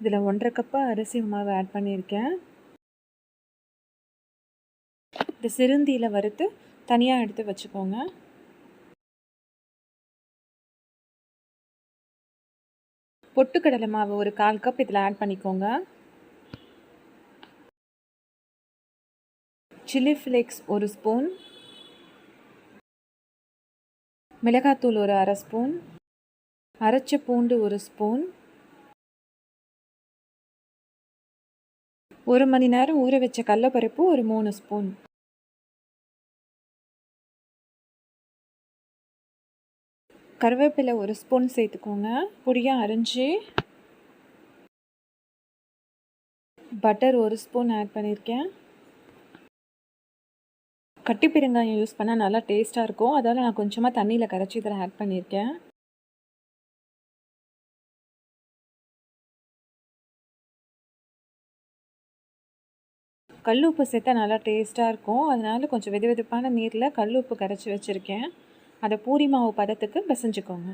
இதில் 1.5 கப்பு அரிசி மாவு ஆட் பண்ணியிருக்கேன். இந்த சிறுந்தியில் வறுத்து தனியாக எடுத்து வச்சுக்கோங்க. பொட்டுக்கடலை மாவு ஒரு 1/4 கப் இதில் ஆட் பண்ணிக்கோங்க. சில்லி ஃப்ளேக்ஸ் 1 ஸ்பூன், மிளகாத்தூள் ஒரு 1/2 ஸ்பூன், அரைச்ச பூண்டு 1 ஸ்பூன், 1 மணி நேரம் ஊற வச்ச கடலைப்பருப்பு ஒரு 3 ஸ்பூன், கருவேப்பிலை 1 ஸ்பூன் சேர்த்துக்கோங்க பொடியாக அரைஞ்சி. பட்டர் 1 ஸ்பூன் ஆட் பண்ணியிருக்கேன். கட்டி பெருங்காயம் யூஸ் பண்ணால் நல்லா டேஸ்ட்டாக இருக்கும், அதால் நான் கொஞ்சமாக தண்ணியில் கரைச்சி இதில் ஆட் பண்ணியிருக்கேன். கல் உப்பு சேர்த்தா நல்லா டேஸ்ட்டாக இருக்கும், அதனால் கொஞ்சம் வெது வெதுப்பான நீரில் கல் உப்பு கரைச்சி வச்சுருக்கேன். அதை பூரி மாவு பதத்துக்கு பிசைஞ்சுக்கோங்க.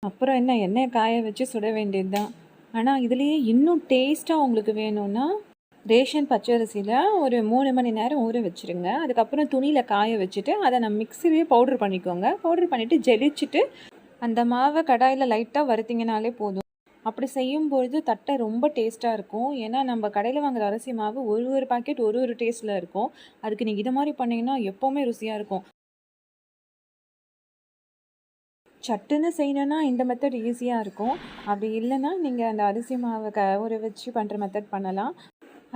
அப்புறம் என்ன, எண்ணெய் காய வச்சு சுட வேண்டியது தான். ஆனால் இதுலேயே இன்னும் டேஸ்ட்டாக உங்களுக்கு வேணும்னா ரேஷன் பச்சரிசியில் ஒரு 3 மணி நேரம் ஊற வச்சுருங்க. அதுக்கப்புறம் துணியில் காய வச்சுட்டு அதை நம்ம மிக்ஸிலேயே பவுட்ரு பண்ணிக்கோங்க. பவுட்ரு பண்ணிவிட்டு ஜெலிச்சுட்டு அந்த மாவை கடாயில் லைட்டாக வறுத்திங்கனாலே போதும். அப்படி செய்யும்பொழுது தட்டை ரொம்ப டேஸ்ட்டாக இருக்கும். ஏன்னா நம்ம கடையில் வாங்குகிற அரிசி மாவு ஒரு பாக்கெட் ஒரு டேஸ்ட்டில் இருக்கும். அதுக்கு நீங்கள் இது மாதிரி பண்ணிங்கன்னா எப்போவுமே ருசியாக இருக்கும். சட்டுன்னு செய்யணுன்னா இந்த மெத்தட் ஈஸியாக இருக்கும். அப்படி இல்லைன்னா நீங்கள் அந்த அரிசி மாவை ஊற வச்சு பண்ணுற மெத்தட் பண்ணலாம்.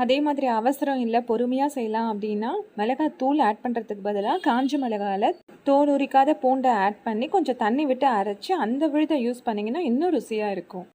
அதே மாதிரி அவசரம் இல்லை, பொறுமையாக செய்யலாம் அப்படின்னா மிளகாய் தூள் ஆட் பண்ணுறதுக்கு பதிலாக காஞ்ச மிளகாயில் தோல் உரிக்காத பூண்டை ஆட் பண்ணி கொஞ்சம் தண்ணி விட்டு அரைச்சி அந்த விழுதை யூஸ் பண்ணிங்கன்னா இன்னும் ருசியாக இருக்கும்.